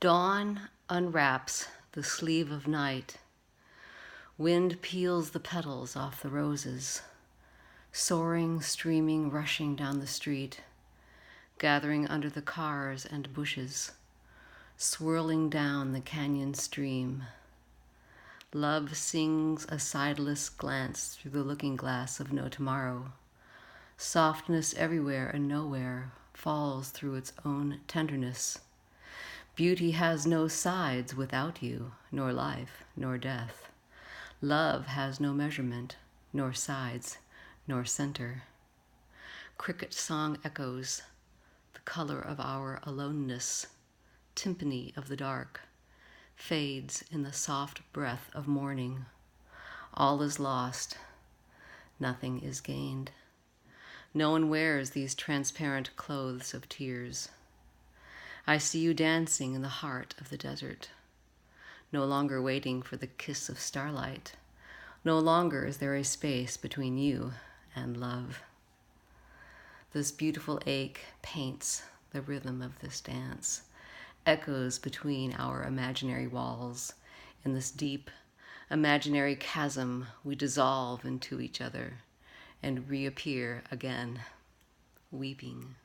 Dawn unwraps the sleeve of night. Wind peels the petals off the roses. Soaring, streaming, rushing down the street. Gathering under the cars and bushes. Swirling down the canyon stream. Love sings a sideless glance through the looking glass of no tomorrow. Softness everywhere and nowhere falls through its own tenderness. Beauty has no sides without you, nor life, nor death. Love has no measurement, nor sides, nor center. Cricket song echoes, the color of our aloneness, timpani of the dark, fades in the soft breath of morning. All is lost, nothing is gained. No one wears these transparent clothes of tears. I see you dancing in the heart of the desert, no longer waiting for the kiss of starlight. No longer is there a space between you and love. This beautiful ache paints the rhythm of this dance, echoes between our imaginary walls. In this deep, imaginary chasm, we dissolve into each other and reappear again, weeping.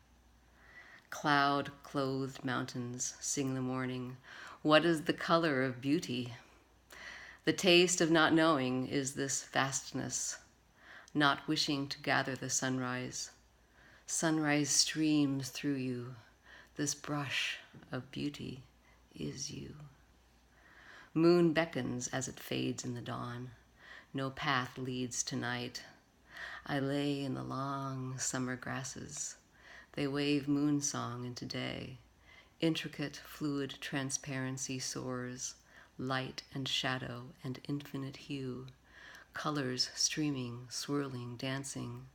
Cloud-clothed mountains sing the morning. What is the color of beauty? The taste of not knowing is this vastness, not wishing to gather the sunrise. Sunrise streams through you. This brush of beauty is you. Moon beckons as it fades in the dawn. No path leads to night. I lay in the long summer grasses. They wave moon song into day. Intricate, fluid transparency soars, light and shadow and infinite hue, colors streaming, swirling, dancing,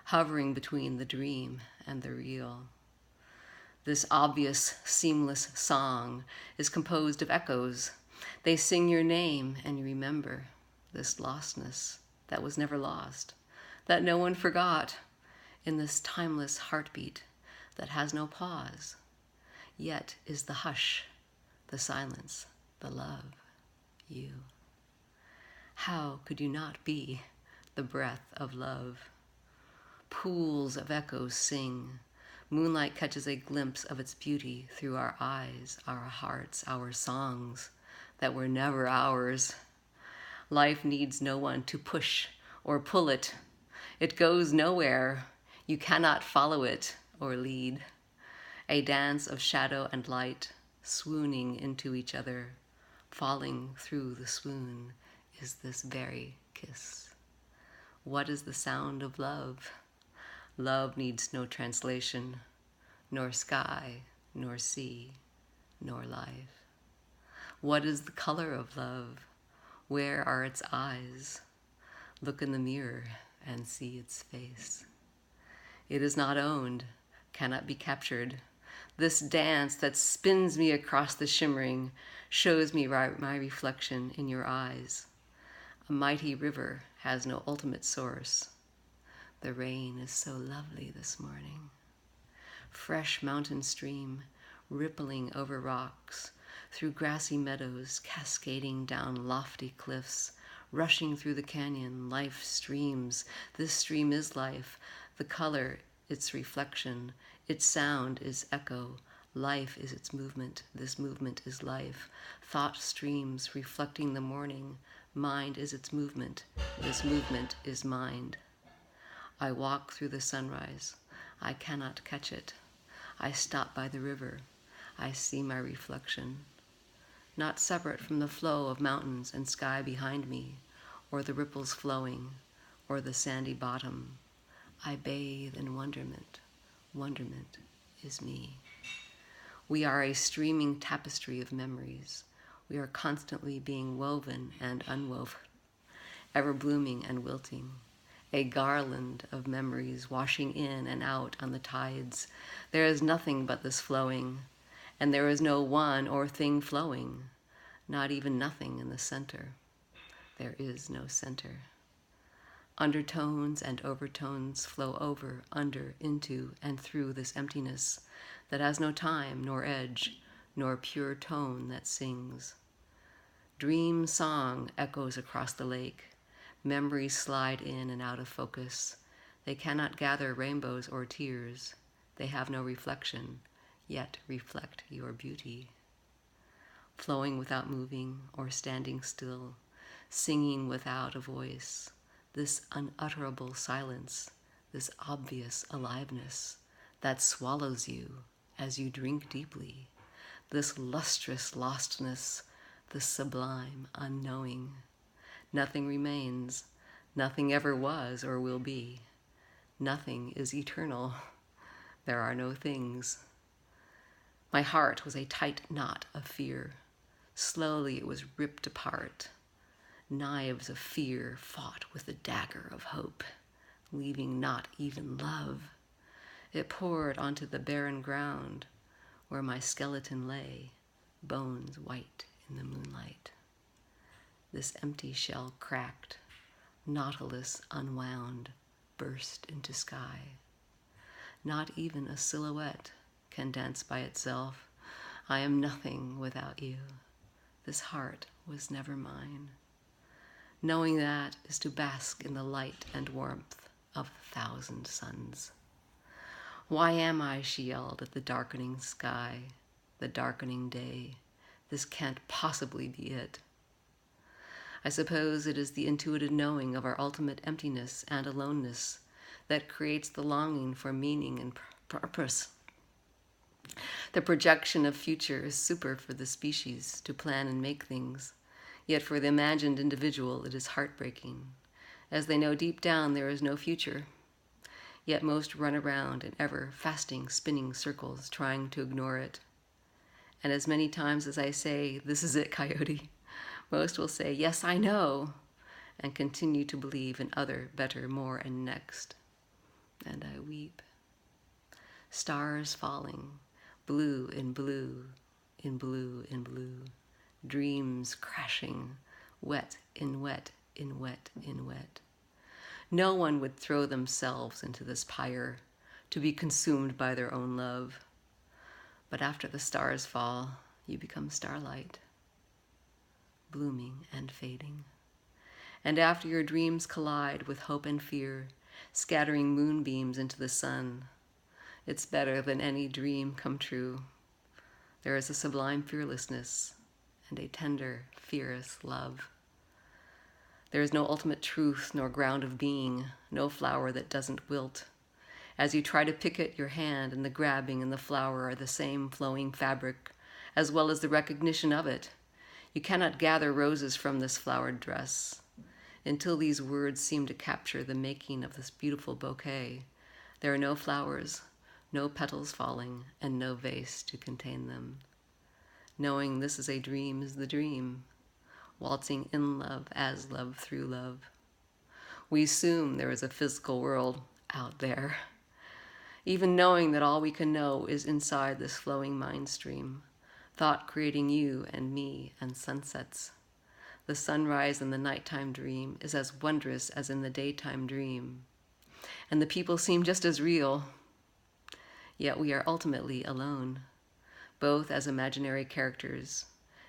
hovering between the dream and the real. This obvious, seamless song is composed of echoes. They sing your name and you remember this lostness that was never lost, that no one forgot, in this timeless heartbeat that has no pause, yet is the hush, the silence, the love, you. How could you not be the breath of love? Pools of echoes sing. Moonlight catches a glimpse of its beauty through our eyes, our hearts, our songs that were never ours. Life needs no one to push or pull it. It goes nowhere. You cannot follow it or lead. A dance of shadow and light, swooning into each other, falling through the swoon is this very kiss. What is the sound of love? Love needs no translation, nor sky, nor sea, nor life. What is the color of love? Where are its eyes? Look in the mirror and see its face. It is not owned, cannot be captured. This dance that spins me across the shimmering shows me my reflection in your eyes. A mighty river has no ultimate source. The rain is so lovely this morning. Fresh mountain stream, rippling over rocks, through grassy meadows, cascading down lofty cliffs, rushing through the canyon, life streams. This stream is life. The color, its reflection. Its sound is echo. Life is its movement. This movement is life. Thought streams, reflecting the morning. Mind is its movement. This movement is mind. I walk through the sunrise. I cannot catch it. I stop by the river. I see my reflection. Not separate from the flow of mountains and sky behind me, or the ripples flowing, or the sandy bottom. I bathe in wonderment. Wonderment is me. We are a streaming tapestry of memories. We are constantly being woven and unwoven, ever blooming and wilting. A garland of memories washing in and out on the tides. There is nothing but this flowing, and there is no one or thing flowing, not even nothing in the center. There is no center. Undertones and overtones flow over, under, into, and through this emptiness that has no time nor edge, nor pure tone that sings. Dream song echoes across the lake. Memories slide in and out of focus. They cannot gather rainbows or tears. They have no reflection, yet reflect your beauty. Flowing without moving or standing still, singing without a voice, this unutterable silence, this obvious aliveness that swallows you as you drink deeply, this lustrous lostness, the sublime unknowing. Nothing remains, nothing ever was or will be. Nothing is eternal. There are no things. My heart was a tight knot of fear. Slowly it was ripped apart. Knives of fear fought with the dagger of hope, leaving not even love. It poured onto the barren ground where my skeleton lay, bones white in the moonlight. This empty shell cracked, nautilus unwound, burst into sky. Not even a silhouette can dance by itself. I am nothing without you. This heart was never mine. Knowing that is to bask in the light and warmth of 1,000 suns. Why am I, she yelled at the darkening sky, the darkening day? This can't possibly be it. I suppose it is the intuitive knowing of our ultimate emptiness and aloneness that creates the longing for meaning and purpose. The projection of future is super for the species to plan and make things, yet for the imagined individual it is heartbreaking, as they know deep down there is no future. Yet most run around in ever-fasting, spinning circles, trying to ignore it. And as many times as I say, "This is it, Coyote," most will say, "Yes, I know," and continue to believe in other, better, more, and next. And I weep. Stars falling, blue in blue, in blue in blue. Dreams crashing, wet in wet, in wet in wet. No one would throw themselves into this pyre to be consumed by their own love. But after the stars fall, you become starlight, blooming and fading. And after your dreams collide with hope and fear, scattering moonbeams into the sun, it's better than any dream come true. There is a sublime fearlessness and a tender, fierce love. There is no ultimate truth nor ground of being, no flower that doesn't wilt. As you try to pick it, your hand and the grabbing and the flower are the same flowing fabric, as well as the recognition of it. You cannot gather roses from this flowered dress. Until these words seem to capture the making of this beautiful bouquet, there are no flowers, no petals falling, and no vase to contain them. Knowing this is a dream is the dream, waltzing in love as love through love. We assume there is a physical world out there, even knowing that all we can know is inside this flowing mind stream, thought creating you and me and sunsets. The sunrise in the nighttime dream is as wondrous as in the daytime dream, and the people seem just as real. Yet we are ultimately alone, both as imaginary characters,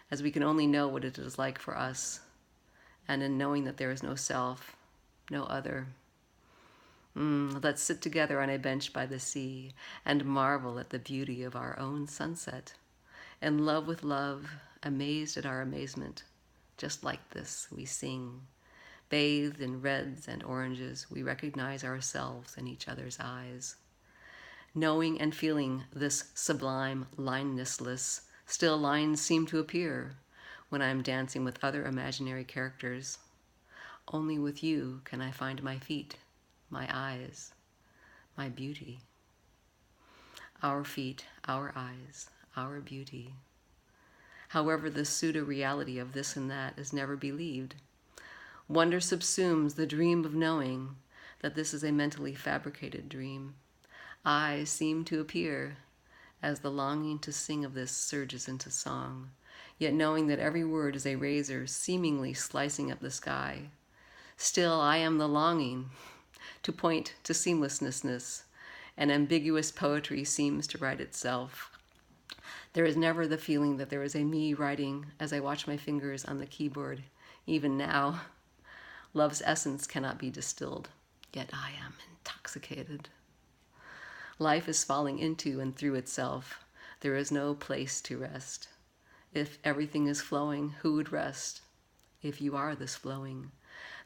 as we can only know what it is like for us, and in knowing that there is no self, no other. Let's sit together on a bench by the sea and marvel at the beauty of our own sunset, in love with love, amazed at our amazement. Just like this, we sing. Bathed in reds and oranges, we recognize ourselves in each other's eyes. Knowing and feeling this sublime linenessless, still lines seem to appear when I am dancing with other imaginary characters. Only with you can I find my feet, my eyes, my beauty. Our feet, our eyes, our beauty. However, the pseudo-reality of this and that is never believed. Wonder subsumes the dream of knowing that this is a mentally fabricated dream. Eyes seem to appear as the longing to sing of this surges into song, yet knowing that every word is a razor seemingly slicing up the sky. Still, I am the longing to point to seamlessness, and ambiguous poetry seems to write itself. There is never the feeling that there is a me writing as I watch my fingers on the keyboard. Even now, love's essence cannot be distilled, yet I am intoxicated. Life is falling into and through itself. There is no place to rest. If everything is flowing, who would rest? If you are this flowing.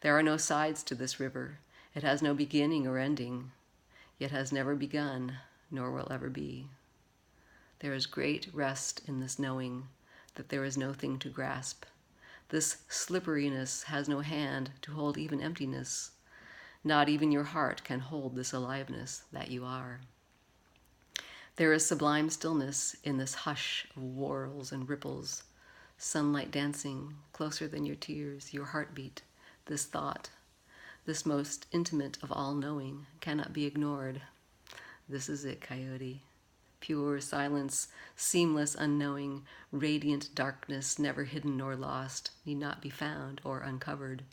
There are no sides to this river. It has no beginning or ending, yet has never begun, nor will ever be. There is great rest in this knowing that there is no thing to grasp. This slipperiness has no hand to hold even emptiness. Not even your heart can hold this aliveness that you are. There is sublime stillness in this hush of whorls and ripples, sunlight dancing closer than your tears, your heartbeat, this thought, this most intimate of all knowing cannot be ignored. This is it, Coyote. Pure silence, seamless unknowing, radiant darkness, never hidden nor lost, need not be found or uncovered.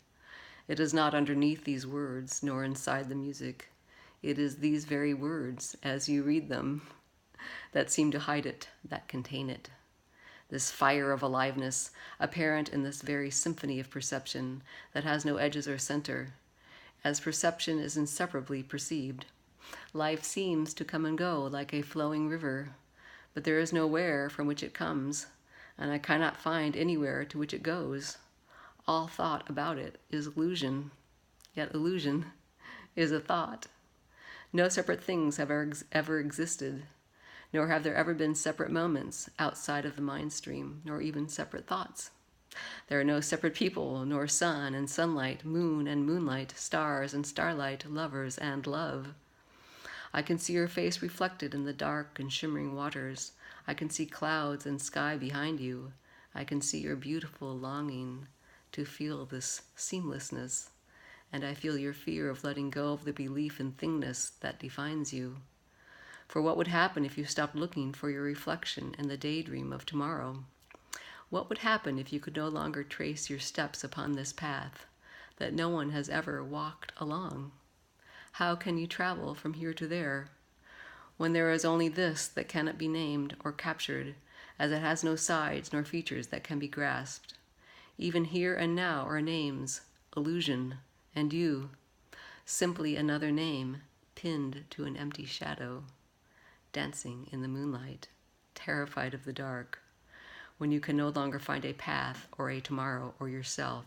It is not underneath these words, nor inside the music. It is these very words, as you read them, that seem to hide it, that contain it. This fire of aliveness, apparent in this very symphony of perception that has no edges or center, as perception is inseparably perceived. Life seems to come and go like a flowing river, but there is nowhere from which it comes, and I cannot find anywhere to which it goes. All thought about it is illusion, yet illusion is a thought. No separate things have ever existed, nor have there ever been separate moments outside of the mind stream, nor even separate thoughts. There are no separate people, nor sun and sunlight, moon and moonlight, stars and starlight, lovers and love. I can see your face reflected in the dark and shimmering waters. I can see clouds and sky behind you. I can see your beautiful longing to feel this seamlessness, and I feel your fear of letting go of the belief in thingness that defines you. For what would happen if you stopped looking for your reflection in the daydream of tomorrow? What would happen if you could no longer trace your steps upon this path that no one has ever walked along? How can you travel from here to there when there is only this that cannot be named or captured, as it has no sides nor features that can be grasped? Even here and now are names, illusion, and you, simply another name pinned to an empty shadow, dancing in the moonlight, terrified of the dark, when you can no longer find a path or a tomorrow or yourself.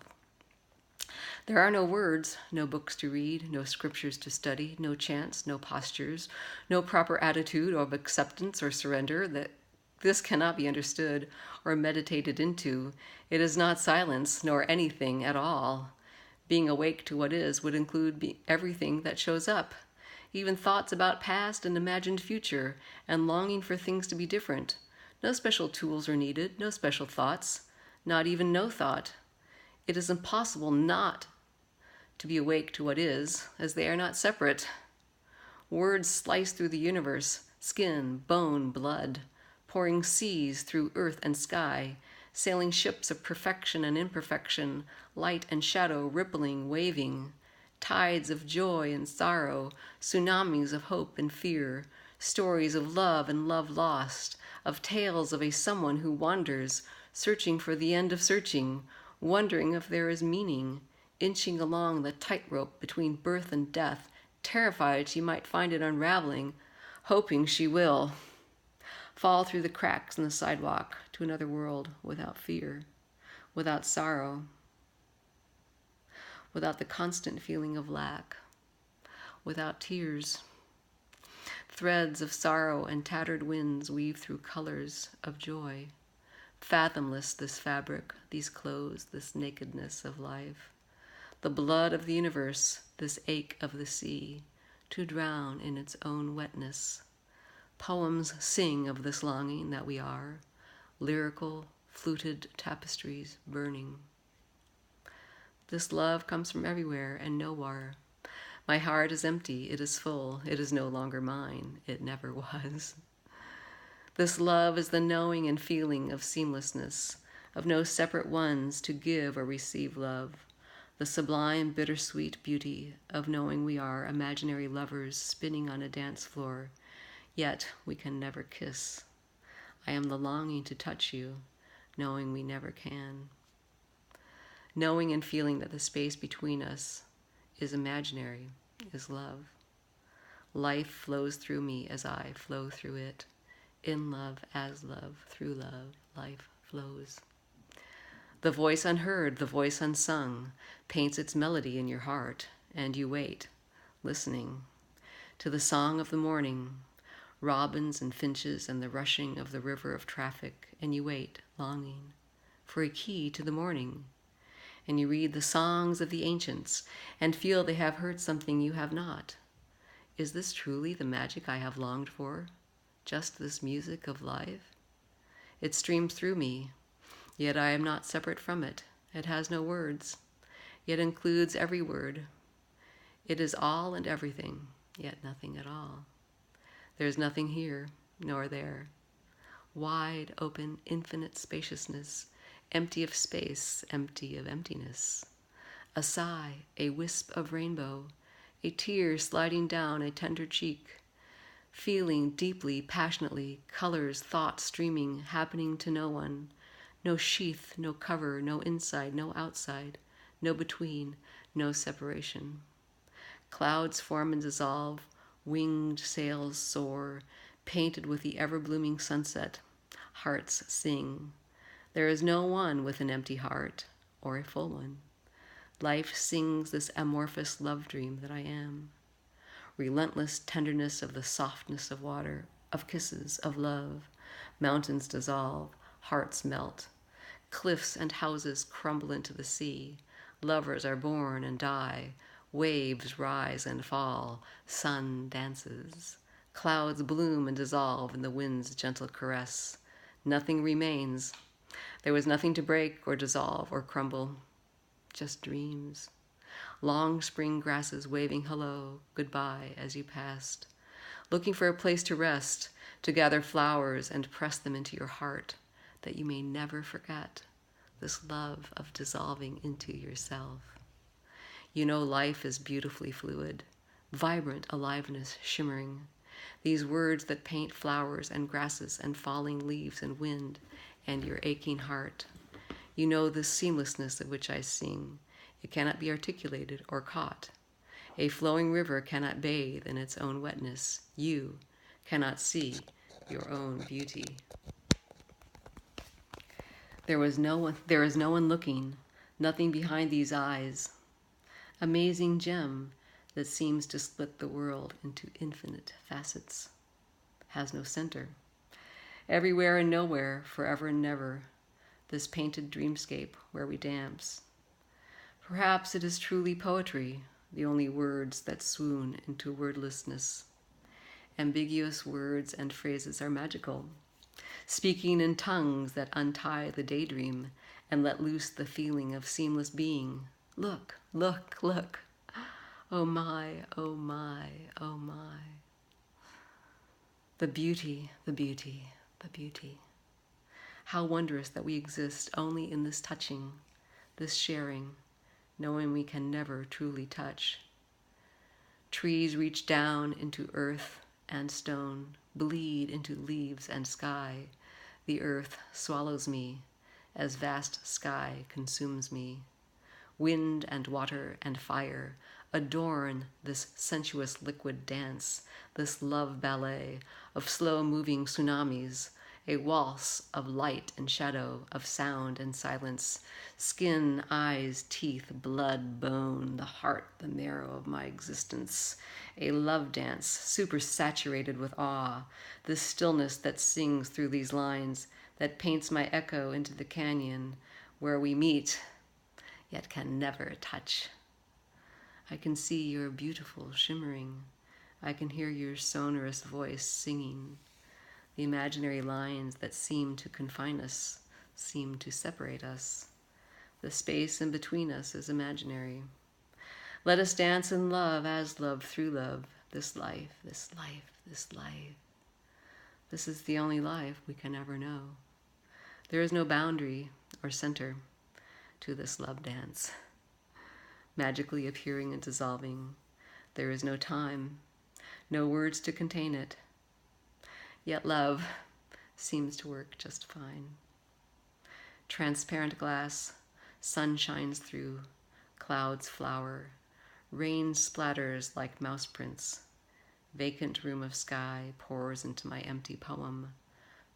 There are no words, no books to read, no scriptures to study, no chants, no postures, no proper attitude of acceptance or surrender. That this cannot be understood or meditated into. It is not silence, nor anything at all. Being awake to what is would include everything that shows up, even thoughts about past and imagined future, and longing for things to be different. No special tools are needed, no special thoughts, not even no thought. It is impossible not to be awake to what is, as they are not separate. Words slice through the universe, skin, bone, blood, pouring seas through earth and sky, sailing ships of perfection and imperfection, light and shadow rippling, waving, tides of joy and sorrow, tsunamis of hope and fear, stories of love and love lost, of tales of a someone who wanders, searching for the end of searching, wondering if there is meaning, inching along the tightrope between birth and death, terrified she might find it unraveling, hoping she will fall through the cracks in the sidewalk to another world without fear, without sorrow, without the constant feeling of lack, without tears. Threads of sorrow and tattered winds weave through colors of joy. Fathomless this fabric, these clothes, this nakedness of life. The blood of the universe, this ache of the sea, to drown in its own wetness. Poems sing of this longing that we are, lyrical, fluted tapestries burning. This love comes from everywhere and nowhere. My heart is empty, it is full, it is no longer mine, it never was. This love is the knowing and feeling of seamlessness, of no separate ones to give or receive love, the sublime, bittersweet beauty of knowing we are imaginary lovers spinning on a dance floor, yet we can never kiss. I am the longing to touch you, knowing we never can. Knowing and feeling that the space between us is imaginary, is love. Life flows through me as I flow through it. In love, as love, through love, life flows. The voice unheard, the voice unsung, paints its melody in your heart, and you wait, listening to the song of the morning, robins and finches and the rushing of the river of traffic, and you wait, longing for a key to the morning. And you read the songs of the ancients and feel they have heard something you have not. Is this truly the magic I have longed for? Just this music of life? It streams through me, yet I am not separate from it. It has no words, yet includes every word. It is all and everything, yet nothing at all. There is nothing here, nor there. Wide open, infinite spaciousness, empty of space, empty of emptiness. A sigh, a wisp of rainbow, a tear sliding down a tender cheek, feeling deeply, passionately, colors, thoughts streaming, happening to no one. No sheath, no cover, no inside, no outside, no between, no separation. Clouds form and dissolve, winged sails soar, painted with the ever-blooming sunset. Hearts sing. There is no one with an empty heart, or a full one. Life sings this amorphous love dream that I am. Relentless tenderness of the softness of water, of kisses, of love. Mountains dissolve, hearts melt. Cliffs and houses crumble into the sea. Lovers are born and die. Waves rise and fall. Sun dances. Clouds bloom and dissolve in the wind's gentle caress. Nothing remains. There was nothing to break or dissolve or crumble. Just dreams. Long spring grasses waving hello, goodbye as you passed. Looking for a place to rest, to gather flowers and press them into your heart, that you may never forget this love of dissolving into yourself. You know life is beautifully fluid, vibrant aliveness shimmering. These words that paint flowers and grasses and falling leaves and wind and your aching heart. You know the seamlessness of which I sing. It cannot be articulated or caught. A flowing river cannot bathe in its own wetness. You cannot see your own beauty. There is no one looking, nothing behind these eyes. Amazing gem that seems to split the world into infinite facets. Has no center. Everywhere and nowhere, forever and never, this painted dreamscape where we dance. Perhaps it is truly poetry, the only words that swoon into wordlessness. Ambiguous words and phrases are magical, speaking in tongues that untie the daydream and let loose the feeling of seamless being. Look, look, look. Oh my, oh my, oh my. The beauty, the beauty, the beauty. How wondrous that we exist only in this touching, this sharing, knowing we can never truly touch. Trees reach down into earth and stone, bleed into leaves and sky. The earth swallows me as vast sky consumes me. Wind and water and fire adorn this sensuous liquid dance, this love ballet of slow-moving tsunamis, a waltz of light and shadow, of sound and silence, skin, eyes, teeth, blood, bone, the heart, the marrow of my existence, a love dance supersaturated with awe, this stillness that sings through these lines, that paints my echo into the canyon where we meet, yet can never touch. I can see your beautiful shimmering. I can hear your sonorous voice singing. The imaginary lines that seem to confine us, seem to separate us. The space in between us is imaginary. Let us dance in love, as love, through love. This life, this life, this life. This is the only life we can ever know. There is no boundary or center to this love dance. Magically appearing and dissolving. There is no time, no words to contain it. Yet love, seems to work just fine. Transparent glass, sun shines through, clouds flower, rain splatters like mouse prints. Vacant room of sky pours into my empty poem,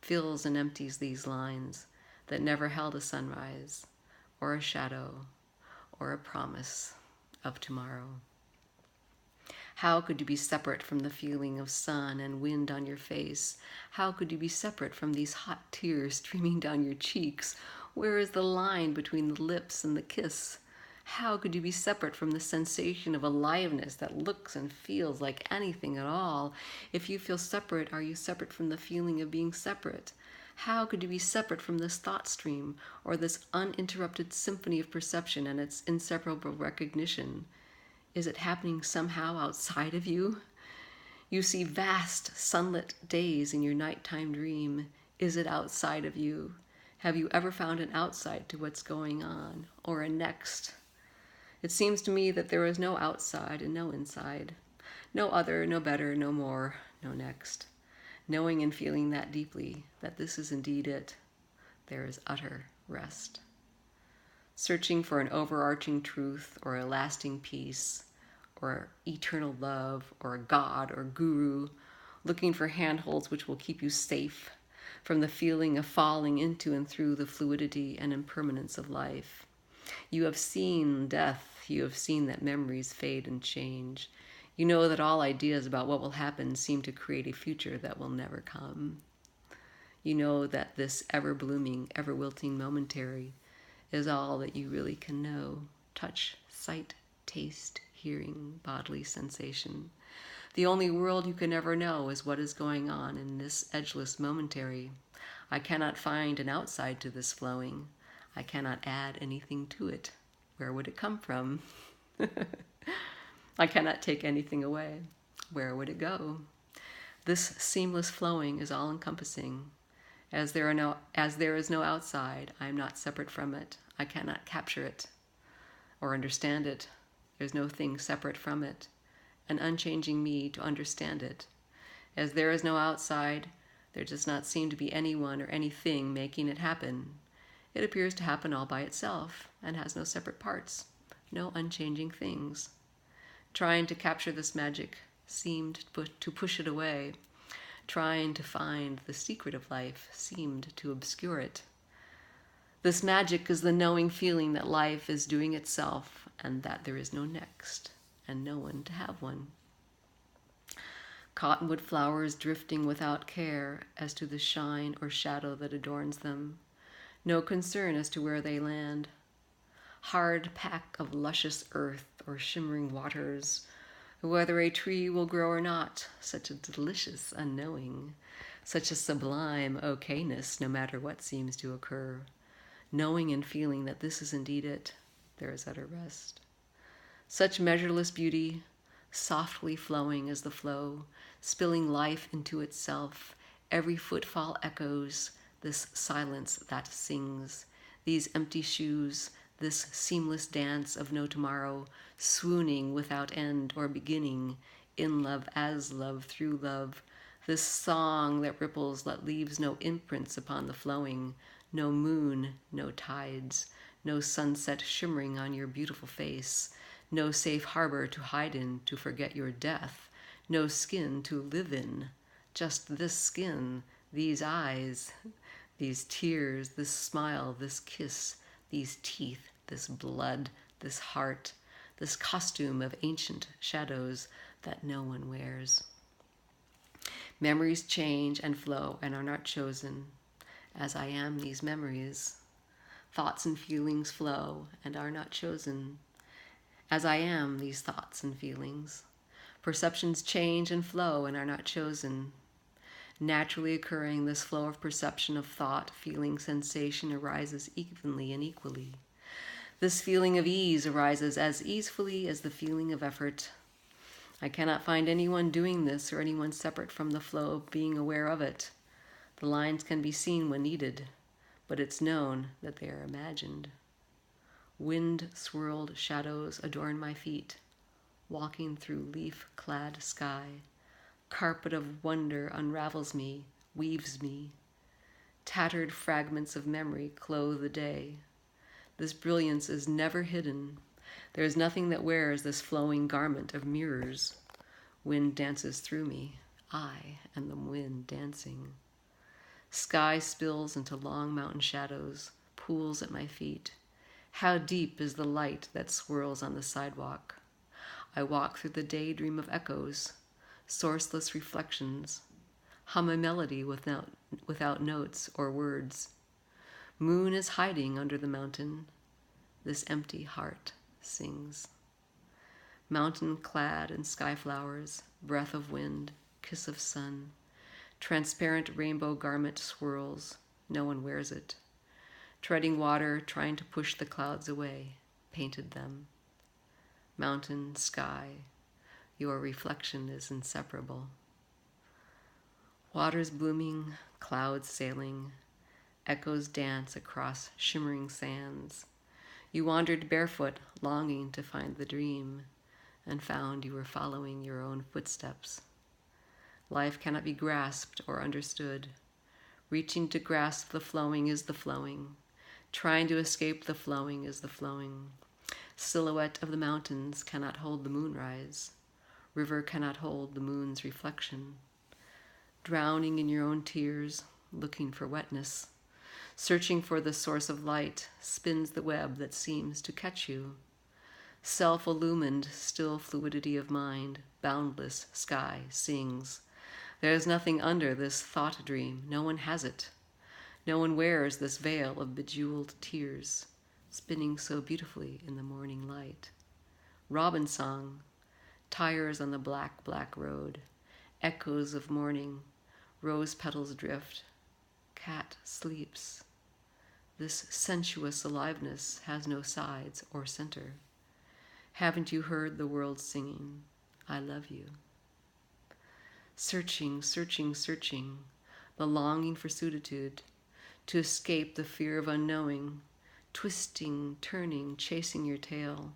fills and empties these lines that never held a sunrise, or a shadow, or a promise of tomorrow. How could you be separate from the feeling of sun and wind on your face? How could you be separate from these hot tears streaming down your cheeks? Where is the line between the lips and the kiss? How could you be separate from the sensation of aliveness that looks and feels like anything at all? If you feel separate, are you separate from the feeling of being separate? How could you be separate from this thought stream or this uninterrupted symphony of perception and its inseparable recognition? Is it happening somehow outside of you? You see vast sunlit days in your nighttime dream. Is it outside of you? Have you ever found an outside to what's going on, or a next? It seems to me that there is no outside and no inside. No other, no better, no more, no next. Knowing and feeling that deeply, that this is indeed it, there is utter rest. Searching for an overarching truth or a lasting peace or eternal love or a god or guru, looking for handholds which will keep you safe from the feeling of falling into and through the fluidity and impermanence of life. You have seen death. You have seen that memories fade and change. You know that all ideas about what will happen seem to create a future that will never come. You know that this ever-blooming, ever-wilting momentary is all that you really can know. Touch, sight, taste, hearing, bodily sensation. The only world you can ever know is what is going on in this edgeless momentary. I cannot find an outside to this flowing. I cannot add anything to it. Where would it come from? I cannot take anything away. Where would it go? This seamless flowing is all-encompassing. As there is no outside, I am not separate from it. I cannot capture it or understand it. There's no thing separate from it, an unchanging me to understand it. As there is no outside, there does not seem to be anyone or anything making it happen. It appears to happen all by itself and has no separate parts, no unchanging things. Trying to capture this magic seemed to push it away. Trying to find the secret of life seemed to obscure it. This magic is the knowing feeling that life is doing itself and that there is no next and no one to have one. Cottonwood flowers drifting without care as to the shine or shadow that adorns them. No concern as to where they land. Hard pack of luscious earth or shimmering waters. Whether a tree will grow or not, such a delicious unknowing, such a sublime okayness no matter what seems to occur. Knowing and feeling that this is indeed it, there is utter rest. Such measureless beauty, softly flowing as the flow, spilling life into itself. Every footfall echoes this silence that sings. These empty shoes, this seamless dance of no tomorrow, swooning without end or beginning, in love as love through love. This song that ripples that leaves no imprints upon the flowing, no moon, no tides, no sunset shimmering on your beautiful face, no safe harbor to hide in to forget your death, no skin to live in, just this skin, these eyes, these tears, this smile, this kiss, these teeth, this blood, this heart, this costume of ancient shadows that no one wears. Memories change and flow and are not chosen, as I am these memories. Thoughts and feelings flow and are not chosen, as I am these thoughts and feelings. Perceptions change and flow and are not chosen. Naturally occurring, this flow of perception of thought, feeling, sensation arises evenly and equally. This feeling of ease arises as easily as the feeling of effort. I cannot find anyone doing this or anyone separate from the flow of being aware of it. The lines can be seen when needed, but it's known that they are imagined. Wind-swirled shadows adorn my feet, walking through leaf-clad sky. Carpet of wonder unravels me, weaves me. Tattered fragments of memory clothe the day. This brilliance is never hidden. There is nothing that wears this flowing garment of mirrors. Wind dances through me. I am the wind dancing. Sky spills into long mountain shadows, pools at my feet. How deep is the light that swirls on the sidewalk? I walk through the daydream of echoes, sourceless reflections, hum a melody without notes or words. Moon is hiding under the mountain. This empty heart sings. Mountain clad in sky flowers, breath of wind, kiss of sun. Transparent rainbow garment swirls. No one wears it. Treading water, trying to push the clouds away, painted them. Mountain, sky, your reflection is inseparable. Waters blooming, clouds sailing, echoes dance across shimmering sands. You wandered barefoot, longing to find the dream, and found you were following your own footsteps. Life cannot be grasped or understood. Reaching to grasp the flowing is the flowing. Trying to escape the flowing is the flowing. Silhouette of the mountains cannot hold the moonrise. River cannot hold the moon's reflection. Drowning in your own tears, looking for wetness. Searching for the source of light, spins the web that seems to catch you. Self-illumined, still fluidity of mind, boundless sky sings. There is nothing under this thought dream. No one has it. No one wears this veil of bejeweled tears, spinning so beautifully in the morning light. Robin song, tires on the black, black road, echoes of morning, rose petals drift, cat sleeps. This sensuous aliveness has no sides or center. Haven't you heard the world singing, I love you? Searching, searching, searching, the longing for solitude, to escape the fear of unknowing, twisting, turning, chasing your tail,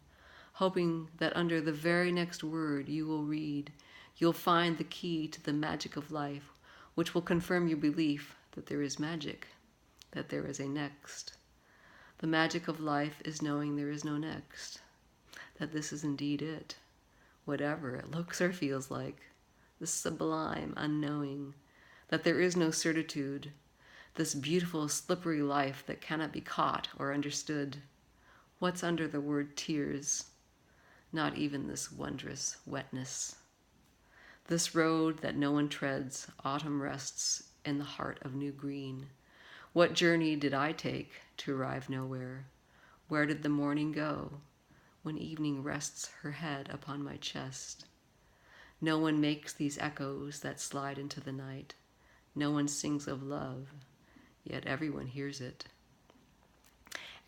hoping that under the very next word you will read, you'll find the key to the magic of life, which will confirm your belief that there is magic, that there is a next. The magic of life is knowing there is no next, that this is indeed it, whatever it looks or feels like, the sublime unknowing, that there is no certitude, this beautiful slippery life that cannot be caught or understood. What's under the word tears? Not even this wondrous wetness. This road that no one treads, autumn rests in the heart of new green. What journey did I take to arrive nowhere? Where did the morning go when evening rests her head upon my chest? No one makes these echoes that slide into the night. No one sings of love, yet everyone hears it.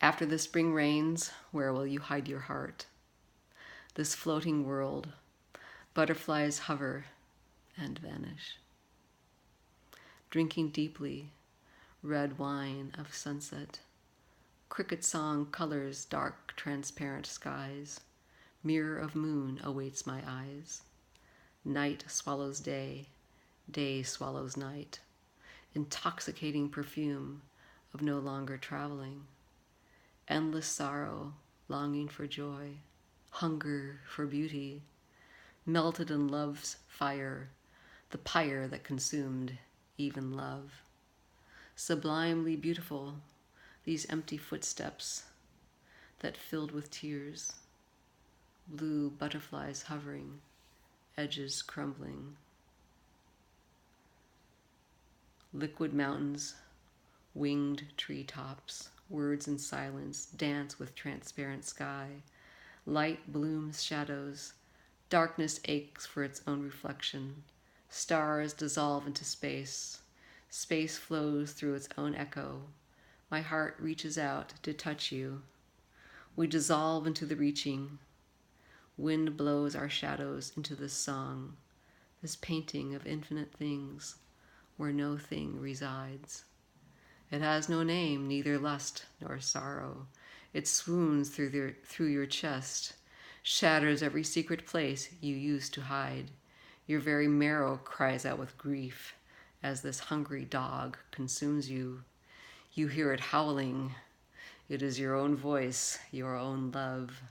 After the spring rains, where will you hide your heart? This floating world, butterflies hover and vanish. Drinking deeply, red wine of sunset. Cricket song colors dark, transparent skies. Mirror of moon awaits my eyes. Night swallows day, day swallows night. Intoxicating perfume of no longer traveling. Endless sorrow, longing for joy, hunger for beauty. Melted in love's fire, the pyre that consumed even love. Sublimely beautiful, these empty footsteps that filled with tears. Blue butterflies hovering, edges crumbling. Liquid mountains, winged treetops, words in silence dance with transparent sky. Light blooms shadows, darkness aches for its own reflection. Stars dissolve into space. Space flows through its own echo. My heart reaches out to touch you. We dissolve into the reaching. Wind blows our shadows into this song, this painting of infinite things where no thing resides. It has no name, neither lust nor sorrow. It swoons through your chest, shatters every secret place you used to hide. Your very marrow cries out with grief as this hungry dog consumes you. You hear it howling. It is your own voice, your own love.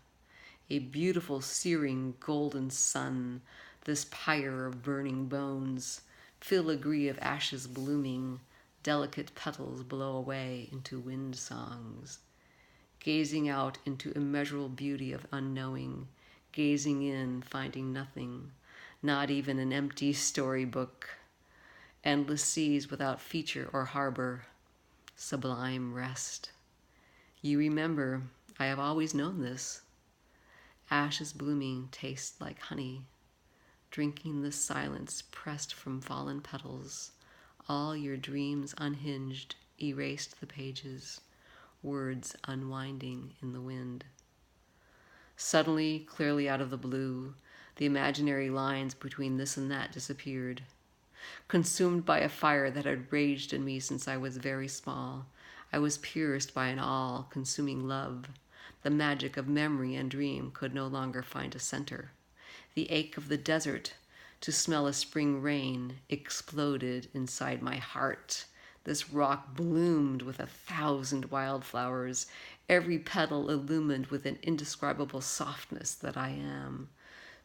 A beautiful, searing, golden sun, this pyre of burning bones, filigree of ashes blooming, delicate petals blow away into wind songs. Gazing out into immeasurable beauty of unknowing, gazing in, finding nothing, not even an empty storybook. Endless seas without feature or harbor, sublime rest. You remember, I have always known this. Ashes blooming taste like honey, drinking the silence pressed from fallen petals. All your dreams unhinged, erased the pages, words unwinding in the wind. Suddenly, clearly out of the blue, the imaginary lines between this and that disappeared. Consumed by a fire that had raged in me since I was very small, I was pierced by an all-consuming love. The magic of memory and dream could no longer find a center. The ache of the desert to smell a spring rain exploded inside my heart. This rock bloomed with 1,000 wildflowers, every petal illumined with an indescribable softness that I am.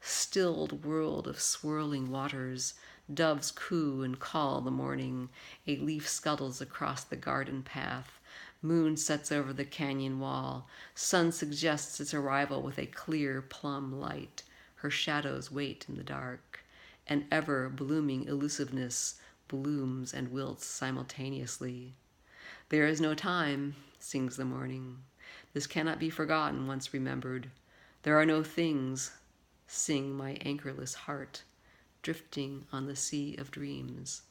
Stilled world of swirling waters, doves coo and call the morning, a leaf scuttles across the garden path, moon sets over the canyon wall, sun suggests its arrival with a clear plum light, her shadows wait in the dark. An ever-blooming elusiveness blooms and wilts simultaneously. There is no time, sings the morning. This cannot be forgotten once remembered. There are no things, sing my anchorless heart, drifting on the sea of dreams.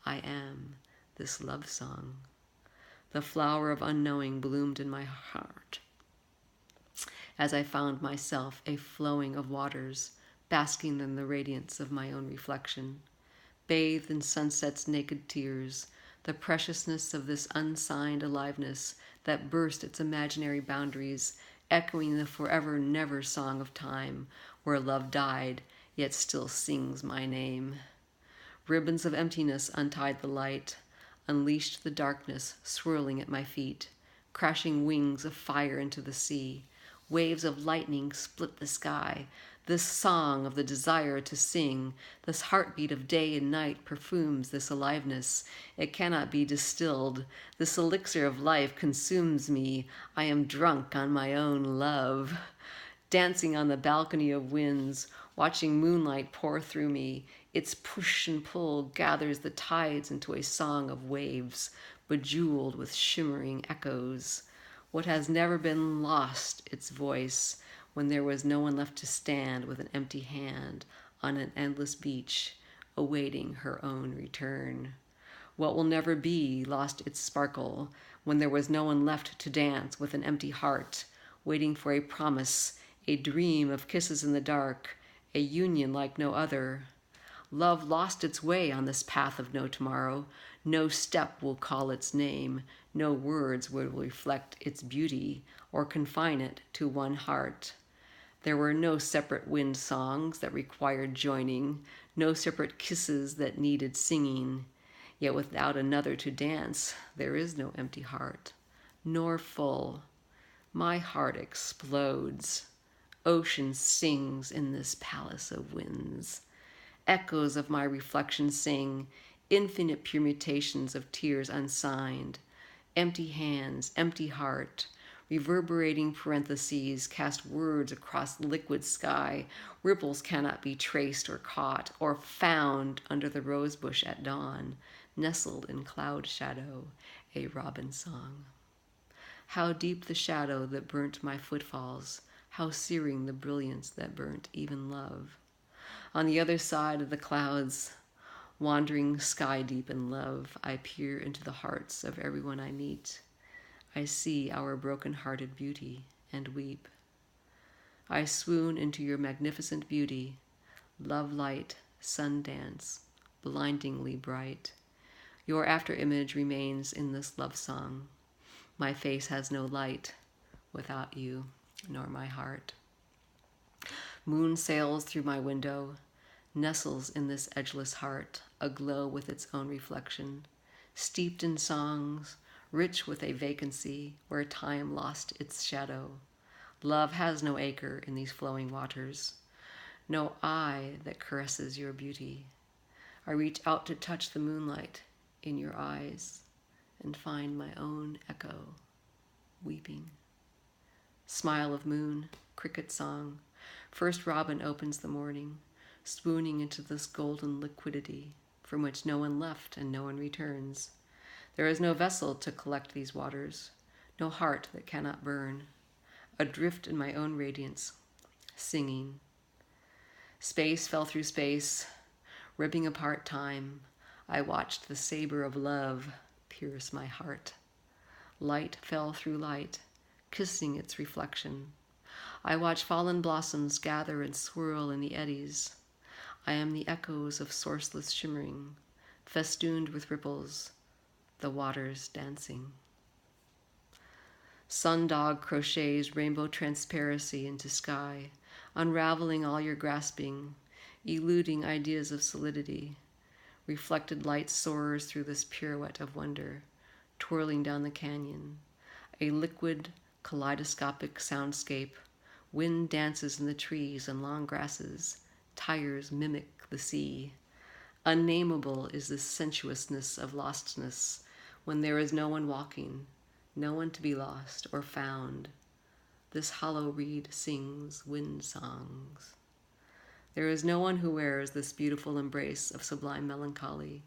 I am this love song. The flower of unknowing bloomed in my heart as I found myself a flowing of waters, basking in the radiance of my own reflection, bathed in sunset's naked tears, the preciousness of this unsigned aliveness that burst its imaginary boundaries, echoing the forever never song of time, where love died, yet still sings my name. Ribbons of emptiness untied the light, unleashed the darkness swirling at my feet, crashing wings of fire into the sea. Waves of lightning split the sky. This song of the desire to sing, this heartbeat of day and night perfumes this aliveness. It cannot be distilled. This elixir of life consumes me. I am drunk on my own love. Dancing on the balcony of winds, watching moonlight pour through me, its push and pull gathers the tides into a song of waves, bejeweled with shimmering echoes. What has never been lost, its voice, when there was no one left to stand with an empty hand on an endless beach, awaiting her own return. What will never be lost its sparkle, when there was no one left to dance with an empty heart, waiting for a promise, a dream of kisses in the dark, a union like no other. Love lost its way on this path of no tomorrow. No step will call its name. No words will reflect its beauty or confine it to one heart. There were no separate wind songs that required joining, no separate kisses that needed singing. Yet without another to dance, there is no empty heart, nor full. My heart explodes. Ocean sings in this palace of winds. Echoes of my reflection sing, infinite permutations of tears unsigned. Empty hands, empty heart, reverberating parentheses cast words across liquid sky. Ripples cannot be traced or caught or found under the rosebush at dawn, nestled in cloud shadow, a robin song. How deep the shadow that burnt my footfalls, how searing the brilliance that burnt even love. On the other side of the clouds, wandering sky deep in love, I peer into the hearts of everyone I meet. I see our broken-hearted beauty and weep. I swoon into your magnificent beauty, love light, sun dance, blindingly bright. Your after-image remains in this love song. My face has no light without you, nor my heart. Moon sails through my window, nestles in this edgeless heart, aglow with its own reflection, steeped in songs, rich with a vacancy where time lost its shadow. Love has no acre in these flowing waters, no eye that caresses your beauty. I reach out to touch the moonlight in your eyes and find my own echo, weeping. Smile of moon, cricket song. First robin opens the morning, swooning into this golden liquidity from which no one left and no one returns. There is no vessel to collect these waters, no heart that cannot burn. Adrift in my own radiance, singing. Space fell through space, ripping apart time. I watched the saber of love pierce my heart. Light fell through light, kissing its reflection. I watch fallen blossoms gather and swirl in the eddies. I am the echoes of sourceless shimmering, festooned with ripples, the waters dancing. Sundog crochets rainbow transparency into sky, unraveling all your grasping, eluding ideas of solidity. Reflected light soars through this pirouette of wonder, twirling down the canyon. A liquid, kaleidoscopic soundscape. Wind dances in the trees and long grasses. Tires mimic the sea. Unnameable is the sensuousness of lostness when there is no one walking, no one to be lost or found. This hollow reed sings wind songs. There is no one who wears this beautiful embrace of sublime melancholy,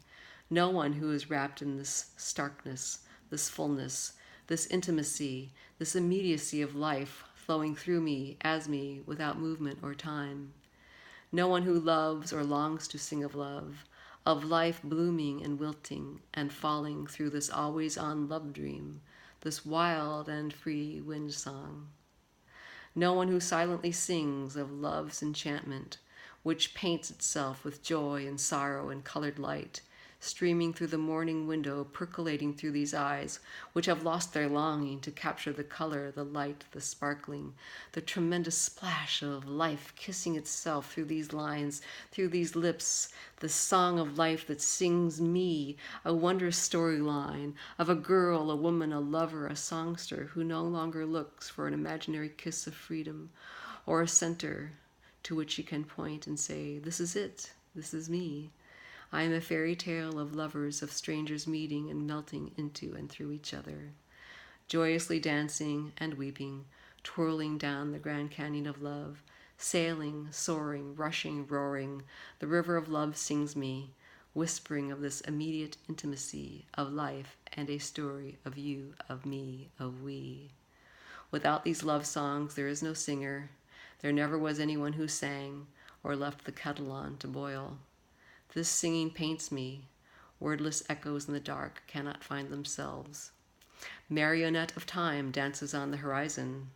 no one who is wrapped in this starkness, this fullness, this intimacy, this immediacy of life flowing through me, as me, without movement or time. No one who loves or longs to sing of life blooming and wilting and falling through this always-on love dream, this wild and free wind song. No one who silently sings of love's enchantment, which paints itself with joy and sorrow and colored light, streaming through the morning window, percolating through these eyes, which have lost their longing to capture the color, the light, the sparkling, the tremendous splash of life kissing itself through these lines, through these lips, the song of life that sings me, a wondrous storyline of a girl, a woman, a lover, a songster who no longer looks for an imaginary kiss of freedom or a center to which she can point and say, "This is it, this is me. I am a fairy tale of lovers, of strangers meeting and melting into and through each other, joyously dancing and weeping, twirling down the Grand Canyon of love, sailing, soaring, rushing, roaring. The river of love sings me, whispering of this immediate intimacy of life and a story of you, of me, of we. Without these love songs, there is no singer. There never was anyone who sang or left the kettle on to boil. This singing paints me. Wordless echoes in the dark cannot find themselves. Marionette of time dances on the horizon.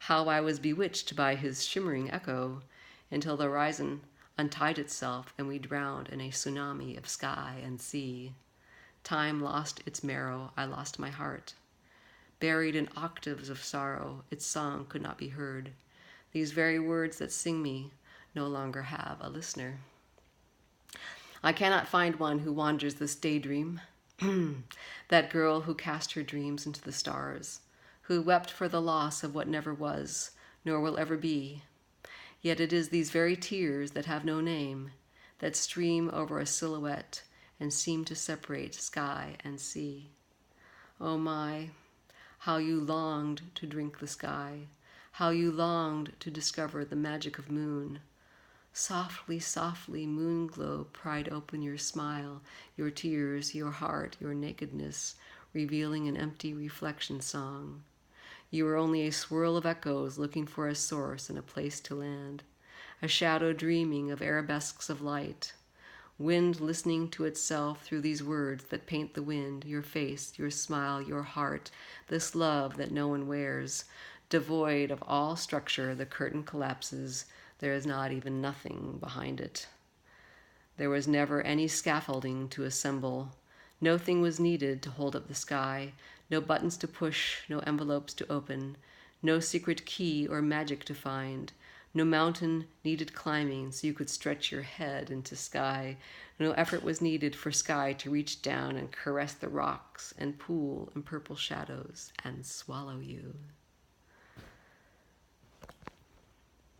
How I was bewitched by his shimmering echo until the horizon untied itself and we drowned in a tsunami of sky and sea. Time lost its marrow, I lost my heart. Buried in octaves of sorrow, its song could not be heard. These very words that sing me no longer have a listener. I cannot find one who wanders this daydream, that girl who cast her dreams into the stars, who wept for the loss of what never was, nor will ever be. Yet it is these very tears that have no name, that stream over a silhouette and seem to separate sky and sea. Oh my, how you longed to drink the sky, how you longed to discover the magic of moon. Softly, softly, moon glow, pried open your smile, your tears, your heart, your nakedness, revealing an empty reflection song. You were only a swirl of echoes looking for a source and a place to land, a shadow dreaming of arabesques of light, wind listening to itself through these words that paint the wind, your face, your smile, your heart, this love that no one wears. Devoid of all structure, the curtain collapses. There is not even nothing behind it. There was never any scaffolding to assemble. No thing was needed to hold up the sky, no buttons to push, no envelopes to open, no secret key or magic to find, No mountain needed climbing so you could stretch your head into sky. No effort was needed for sky to reach down and caress the rocks and pool in purple shadows and swallow you.